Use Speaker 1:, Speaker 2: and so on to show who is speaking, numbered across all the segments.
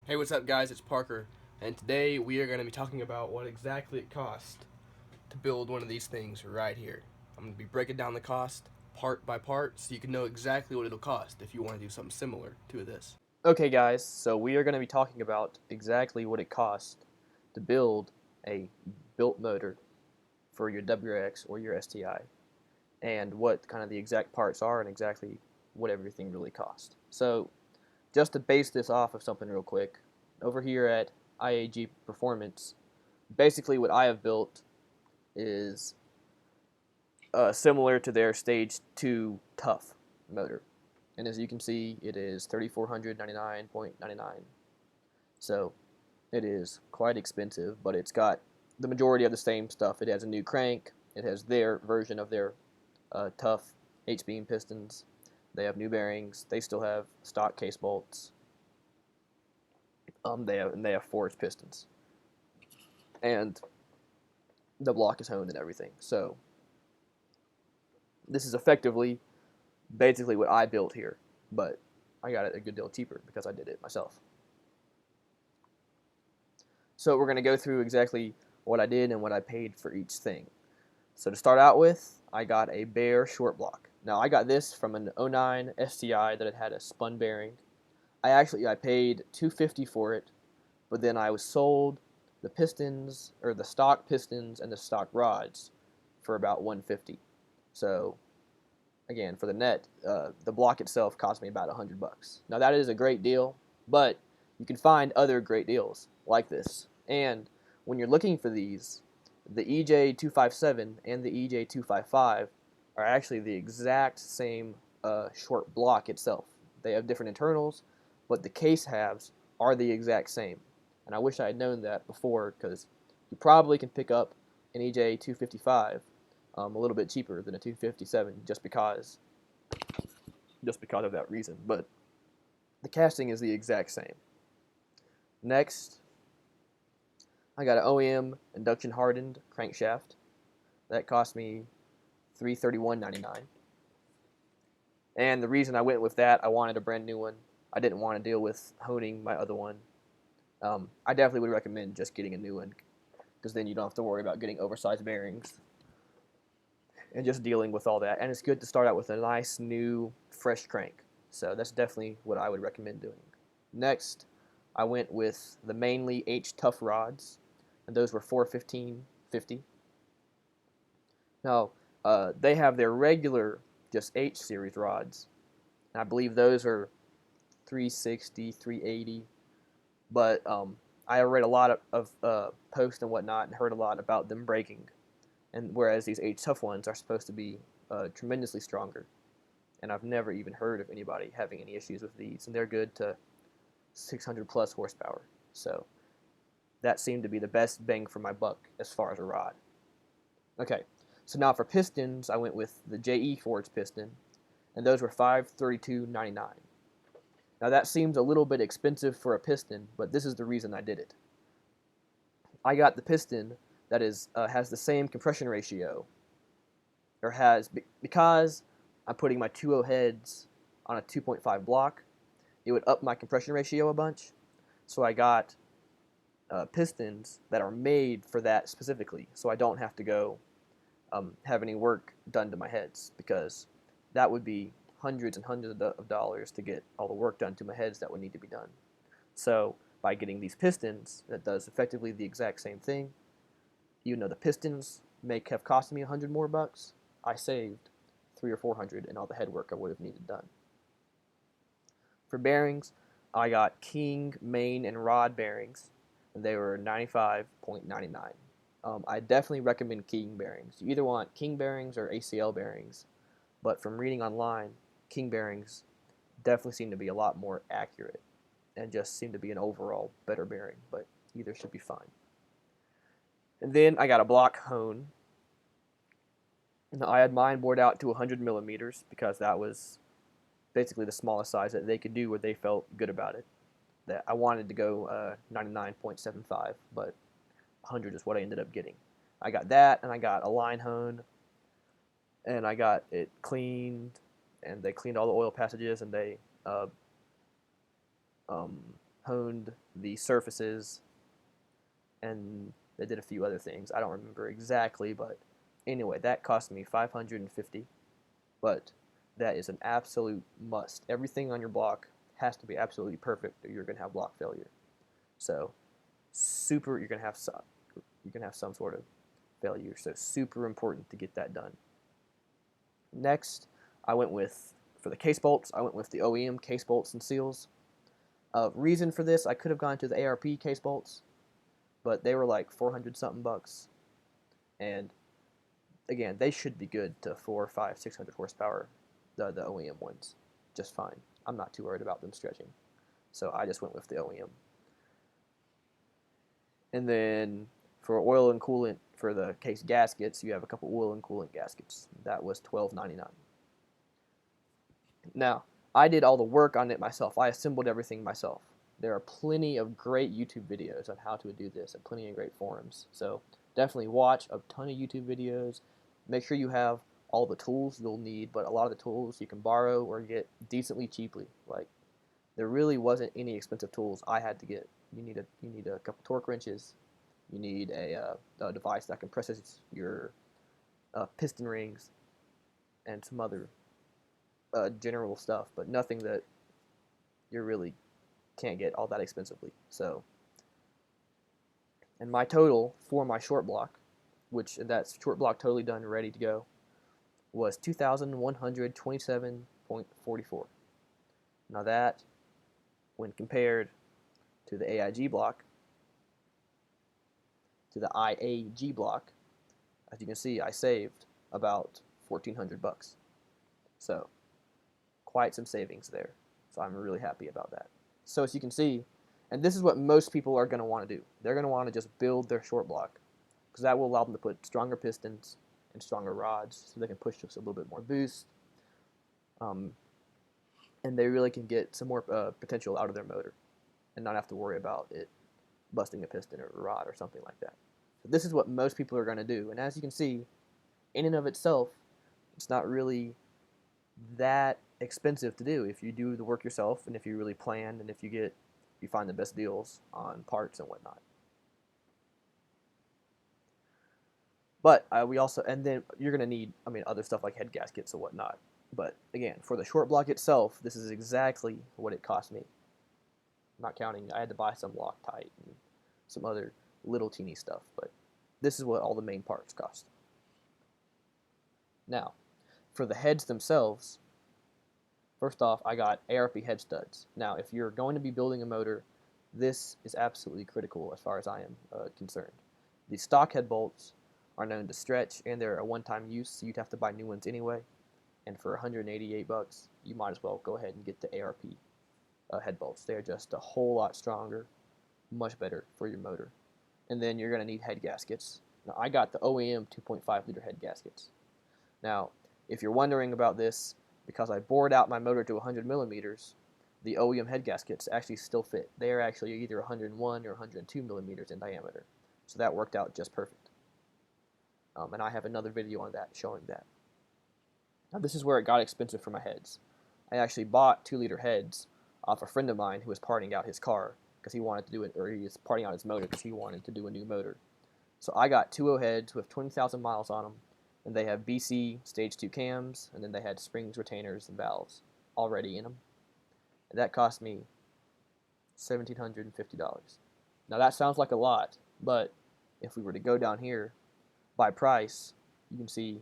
Speaker 1: Hey, what's up, guys? It's Parker, and today we are going to be talking about what exactly it costs to build one of these things right here. I'm going to be breaking down the cost part by part so you can know exactly what it'll cost if you want to do something similar to this.
Speaker 2: Okay, guys, so we are going to be talking about exactly what it costs to build a built motor for your WRX or your STI, and what kind of the exact parts are and exactly what everything really costs. So, just to base this off of something real quick, over here at IAG Performance, basically what I have built is similar to their Stage 2 Tough motor. And as you can see, it is $3,499.99. So it is quite expensive, but it's got the majority of the same stuff. It has a new crank. It has their version of their tough H-beam pistons. They have new bearings. They still have stock case bolts. They have forged pistons, and the block is honed and everything. So this is effectively, basically what I built here, but I got it a good deal cheaper because I did it myself. So we're going to go through exactly what I did and what I paid for each thing. So to start out with, I got a bare short block. Now I got this from an '09 STI that had a spun bearing. I paid $250 for it, but then I was sold the pistons or the stock pistons and the stock rods for about $150. So again, for the net, the block itself cost me about $100. Now that is a great deal, but you can find other great deals like this. And when you're looking for these, the EJ257 and the EJ255 are actually the exact same short block itself. They have different internals, but the case halves are the exact same. And I wish I had known that before, because you probably can pick up an EJ255 a little bit cheaper than a 257 just because of that reason. But the casting is the exact same. Next, I got an OEM induction hardened crankshaft. That cost me $331.99. And the reason I went with that, I wanted a brand new one. I didn't want to deal with honing my other one. I definitely would recommend just getting a new one, because then you don't have to worry about getting oversized bearings and just dealing with all that. And it's good to start out with a nice, new, fresh crank. So that's definitely what I would recommend doing. Next, I went with the mainly H Tough rods, and those were $415.50. Now, they have their regular, just H series rods, and I believe those are 360, 380. But I read a lot of posts and whatnot and heard a lot about them breaking. And whereas these H Tough ones are supposed to be tremendously stronger. And I've never even heard of anybody having any issues with these. And they're good to 600 plus horsepower. So that seemed to be the best bang for my buck as far as a rod. Okay, so now for pistons, I went with the JE Forge piston, and those were $532.99. Now that seems a little bit expensive for a piston, but this is the reason I did it. I got the piston that has the same compression ratio, or because I'm putting my 2.0 heads on a 2.5 block, it would up my compression ratio a bunch. So I got pistons that are made for that specifically, so I don't have to go have any work done to my heads, because that would be hundreds and hundreds of dollars to get all the work done to my heads that would need to be done. So by getting these pistons, that does effectively the exact same thing. Even though the pistons may have cost me $100 more bucks, I saved $300 or $400 in all the head work I would have needed done. For bearings, I got King main and rod bearings, and they were $95.99. I definitely recommend King bearings. You either want King bearings or ACL bearings, but from reading online, King bearings definitely seem to be a lot more accurate and just seem to be an overall better bearing, but either should be fine. And then I got a block hone. Now, I had mine bored out to 100 millimeters because that was basically the smallest size that they could do where they felt good about it. That I wanted to go 99.75, but 100 is what I ended up getting. I got that, and I got a line hone, and I got it cleaned, and they cleaned all the oil passages, and they honed the surfaces, and they did a few other things. I don't remember exactly, but anyway, that cost me $550. But that is an absolute must. Everything on your block has to be absolutely perfect, or you're gonna have block failure. So super, you're gonna have some sort of failure. So super important to get that done. Next, I went with, for the case bolts, I went with the OEM case bolts and seals. Reason for this, I could have gone to the ARP case bolts, but they were like 400 something bucks. And again, they should be good to 4, 5, 600 horsepower, the OEM ones, just fine. I'm not too worried about them stretching. So I just went with the OEM. And then for oil and coolant, for the case gaskets, you have a couple oil and coolant gaskets. That was $12.99. Now, I did all the work on it myself. I assembled everything myself. There are plenty of great YouTube videos on how to do this and plenty of great forums. So definitely watch a ton of YouTube videos. Make sure you have all the tools you'll need, but a lot of the tools you can borrow or get decently cheaply. Like, there really wasn't any expensive tools I had to get. You need a couple torque wrenches. You need a device that compresses your piston rings and some other general stuff, but nothing that you really can't get all that expensively. So, and my total for my short block, which that's short block totally done, ready to go, was 2,127.44. Now that, when compared to the AIG block, to the IAG block, as you can see, I saved about 1,400 bucks. So, quite some savings there. So I'm really happy about that. So as you can see, and this is what most people are going to want to do. They're going to want to just build their short block, because that will allow them to put stronger pistons and stronger rods, so they can push just a little bit more boost, and they really can get some more potential out of their motor and not have to worry about it busting a piston or a rod or something like that. So this is what most people are going to do, and as you can see, in and of itself, it's not really that expensive to do if you do the work yourself and if you really plan and if you find the best deals on parts and whatnot. But we also, and then you're going to need, other stuff like head gaskets and whatnot. But again, for the short block itself, this is exactly what it cost me. Not counting, I had to buy some Loctite and some other little teeny stuff, but this is what all the main parts cost. Now, for the heads themselves, first off, I got ARP head studs. Now, if you're going to be building a motor, this is absolutely critical as far as I am concerned. The stock head bolts are known to stretch, and they're a one-time use, so you'd have to buy new ones anyway. And for 188 bucks, you might as well go ahead and get the ARP head bolts. They're just a whole lot stronger, much better for your motor. And then you're going to need head gaskets. Now, I got the OEM 2.5 liter head gaskets. Now, if you're wondering about this, because I bored out my motor to 100 millimeters, the OEM head gaskets actually still fit. They are actually either 101 or 102 millimeters in diameter. So that worked out just perfect. And I have another video on that showing that. Now this is where it got expensive for my heads. I actually bought 2-liter heads off a friend of mine who was parting out his car because he wanted to do it, or he was parting out his motor because he wanted to do a new motor. So I got 2.0 heads with 20,000 miles on them, and they have BC Stage 2 cams, and then they had springs, retainers, and valves already in them. And that cost me $1,750. Now that sounds like a lot, but if we were to go down here by price, you can see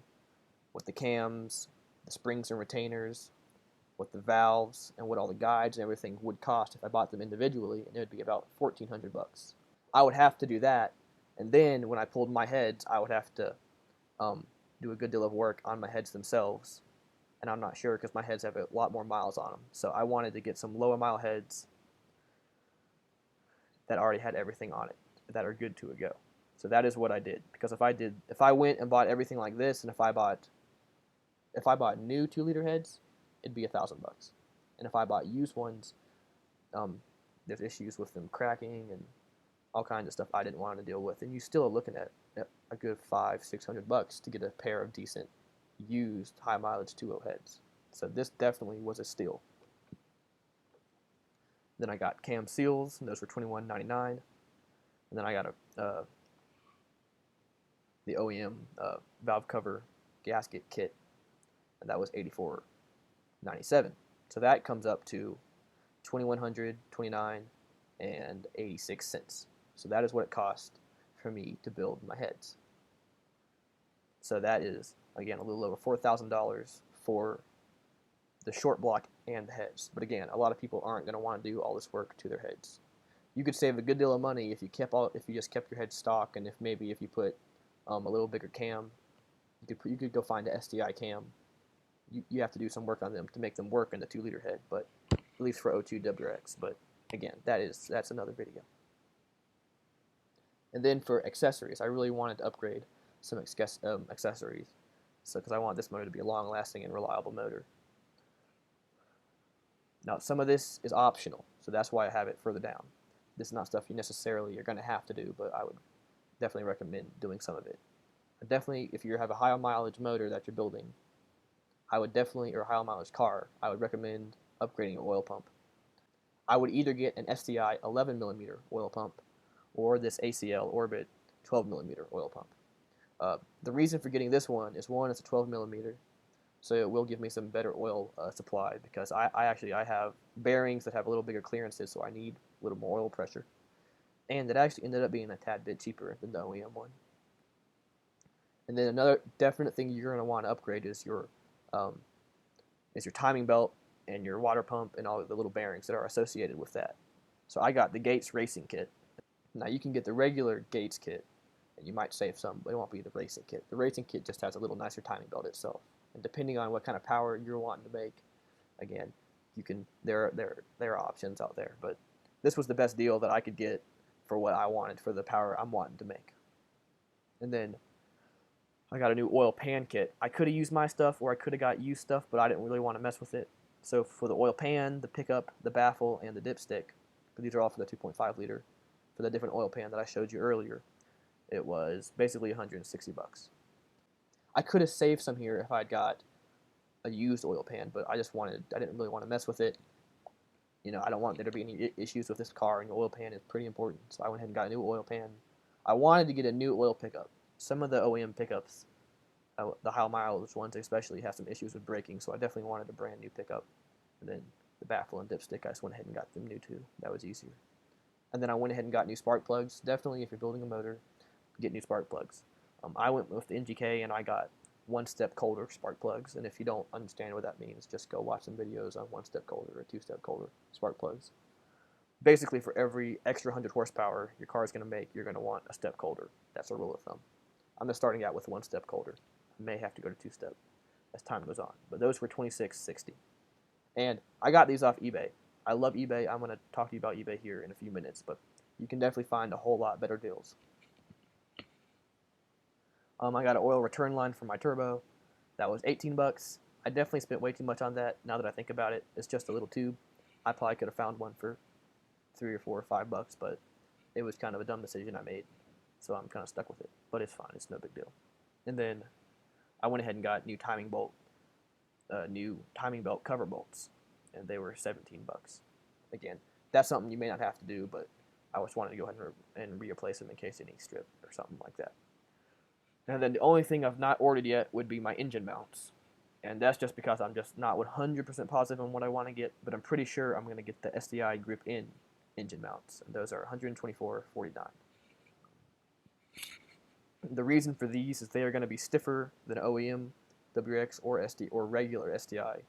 Speaker 2: what the cams, the springs and retainers, what the valves, and what all the guides and everything would cost if I bought them individually, and it would be about 1,400 bucks. I would have to do that, and then when I pulled my heads, I would have to do a good deal of work on my heads themselves, and I'm not sure because my heads have a lot more miles on them. So I wanted to get some lower mile heads that already had everything on it, that are good to go. So that is what I did, because if I went and bought everything like this, and if I bought new 2-liter heads, it'd be $1,000 bucks. And if I bought used ones, there's issues with them cracking and all kinds of stuff I didn't want to deal with. And you still are looking at a good $500-600 bucks to get a pair of decent used high mileage 2.0 heads. So this definitely was a steal. Then I got cam seals, and those were $21.99. And then I got the OEM valve cover gasket kit, and that was $84.97. So that comes up to $2,129 and 86 cents. So that is what it cost for me to build my heads. So that is, again, a little over $4,000 for the short block and the heads. But again, a lot of people aren't going to want to do all this work to their heads. You could save a good deal of money if you just kept your head stock, and if you put a little bigger cam. You could go find a STI cam. You have to do some work on them to make them work in the 2-liter head, but at least for 02 WRX. But again, that's another video. And then for accessories, I really wanted to upgrade some accessories, so because I want this motor to be a long-lasting and reliable motor. Now, some of this is optional, so that's why I have it further down. This is not stuff you necessarily are going to have to do, but I would definitely recommend doing some of it. Definitely, if you have a high mileage motor that you're building, or a high mileage car, I would recommend upgrading your oil pump. I would either get an STI 11mm oil pump or this ACL Orbit 12mm oil pump. The reason for getting this one is, it's a 12mm, so it will give me some better oil supply, because I have bearings that have a little bigger clearances, so I need a little more oil pressure. And it actually ended up being a tad bit cheaper than the OEM one. And then another definite thing you're going to want to upgrade is your timing belt and your water pump and all the little bearings that are associated with that. So I got the Gates Racing Kit. Now you can get the regular Gates kit, and you might save some, but it won't be the Racing Kit. The Racing Kit just has a little nicer timing belt itself. And depending on what kind of power you're wanting to make, again, there are options out there. But this was the best deal that I could get for what I wanted, for the power I'm wanting to make. And then I got a new oil pan kit. I could have used my stuff, or I could have got used stuff, but I didn't really want to mess with it. So for the oil pan, the pickup, the baffle, and the dipstick, but these are all for the 2.5 liter, for the different oil pan that I showed you earlier, it was basically $160. I could have saved some here if I'd got a used oil pan, but I didn't really want to mess with it. I don't want there to be any issues with this car, and the oil pan is pretty important. So I went ahead and got a new oil pan. I wanted to get a new oil pickup. Some of the OEM pickups, the high mileage ones especially, have some issues with braking, so I definitely wanted a brand new pickup. And then the baffle and dipstick, I just went ahead and got them new too. That was easier. And then I went ahead and got new spark plugs. Definitely, if you're building a motor, get new spark plugs. I went with the NGK, and I got one-step colder spark plugs. And if you don't understand what that means, just go watch some videos on one-step colder or two-step colder spark plugs. Basically, for every extra 100 horsepower your car is going to make, you're going to want a step colder. That's a rule of thumb. I'm just starting out with one-step colder. I may have to go to two-step as time goes on. But those were $26.60. And I got these off eBay. I love eBay. I'm going to talk to you about eBay here in a few minutes, but you can definitely find a whole lot better deals. I got an oil return line for my turbo. That was $18. I definitely spent way too much on that. Now that I think about it, it's just a little tube. I probably could have found one for $3 or $4 or $5, but it was kind of a dumb decision I made, so I'm kind of stuck with it. But it's fine. It's no big deal. And then I went ahead and got new timing belt cover bolts, and they were $17. Again, that's something you may not have to do, but I just wanted to go ahead and replace them in case any strip or something like that. And then the only thing I've not ordered yet would be my engine mounts. And that's just because I'm just not 100% positive on what I want to get, but I'm pretty sure I'm going to get the STI grip in engine mounts. And those are $124.49. The reason for these is they are going to be stiffer than OEM, WRX, or regular STI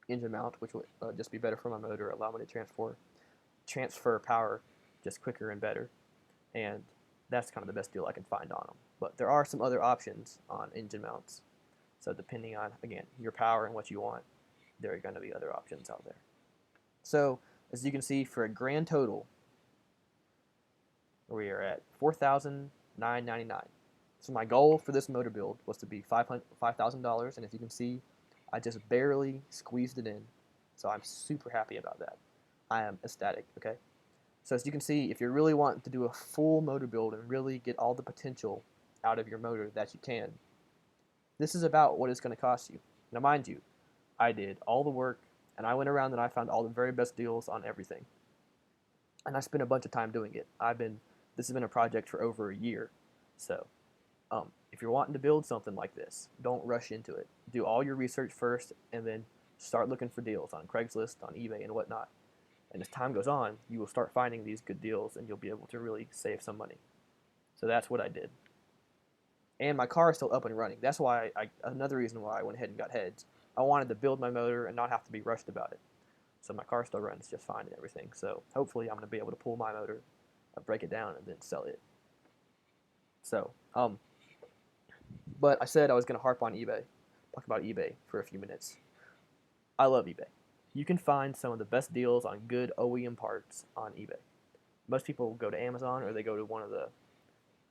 Speaker 2: engine mount, which will just be better for my motor, allow me to transfer power just quicker and better. And that's kind of the best deal I can find on them. But there are some other options on engine mounts. So depending on, again, your power and what you want, there are going to be other options out there. So as you can see, for a grand total, we are at $4,999. So my goal for this motor build was to be $5,000, and as you can see, I just barely squeezed it in. So I'm super happy about that. I am ecstatic, okay? So as you can see, if you're really wanting to do a full motor build and really get all the potential out of your motor that you can, this is about what it's going to cost you. Now mind you, I did all the work, and I went around and I found all the very best deals on everything. and I spent a bunch of time doing it. This has been a project for over a year, so if you're wanting to build something like this, don't rush into it. Do all your research first, and then start looking for deals on Craigslist, on eBay, and whatnot. And as time goes on, you will start finding these good deals, and you'll be able to really save some money. So that's what I did. And my car is still up and running. That's why another reason why I went ahead and got heads. I wanted to build my motor and not have to be rushed about it. So my car still runs just fine and everything. So hopefully I'm going to be able to pull my motor, break it down, and then sell it. So, but I said I was going to harp on eBay, talk about eBay for a few minutes. I love eBay. You can find some of the best deals on good OEM parts on eBay. Most people go to Amazon or they go to one of the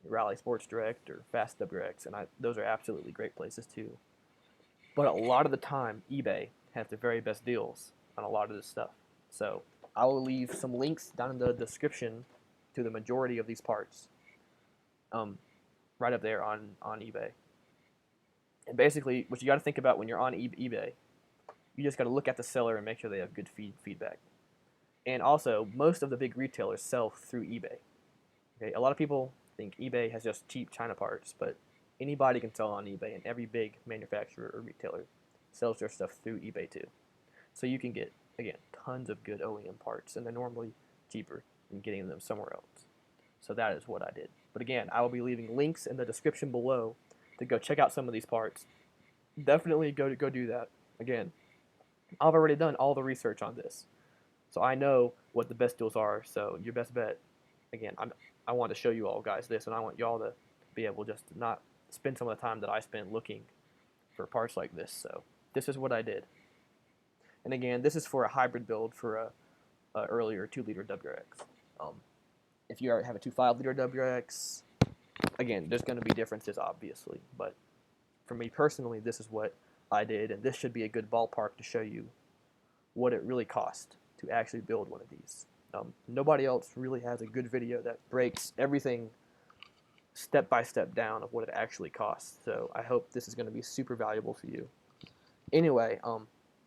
Speaker 2: Rally Sports Direct or Fast WRX, and those are absolutely great places too. But a lot of the time, eBay has the very best deals on a lot of this stuff. So I will leave some links down in the description to the majority of these parts, right up there on eBay. And basically, what you got to think about when you're on eBay, you just got to look at the seller and make sure they have good feedback. And also, most of the big retailers sell through eBay. Okay, a lot of people think eBay has just cheap China parts, but anybody can sell on eBay, and every big manufacturer or retailer sells their stuff through eBay too. So you can get, again, tons of good OEM parts, and they're normally cheaper than getting them somewhere else. So that is what I did. But again, I will be leaving links in the description below to go check out some of these parts. Definitely go do that. Again, I've already done all the research on this, so I know what the best deals are. So your best bet, again, I want to show you all guys this, and I want y'all to be able just to not spend some of the time that I spent looking for parts like this. So this is what I did. And again, this is for a hybrid build for a earlier 2-liter WRX. If you have a 2.5-liter WRX, again, there's going to be differences, obviously. But for me personally, this is what I did, and this should be a good ballpark to show you what it really cost to actually build one of these. Nobody else really has a good video that breaks everything step by step down of what it actually costs. So I hope this is going to be super valuable for you. Anyway,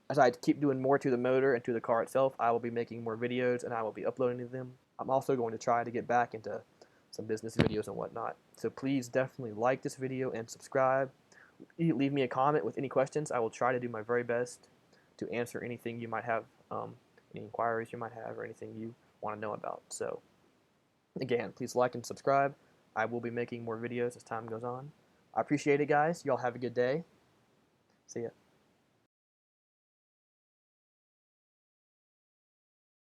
Speaker 2: as I keep doing more to the motor and to the car itself, I will be making more videos and I will be uploading them. I'm also going to try to get back into some business videos and whatnot. So please definitely like this video and subscribe. Leave me a comment with any questions. I will try to do my very best to answer anything you might have, any inquiries you might have, or anything you want to know about. So again, please like and subscribe. I will be making more videos as time goes on. I appreciate it, guys. Y'all have a good day. See ya.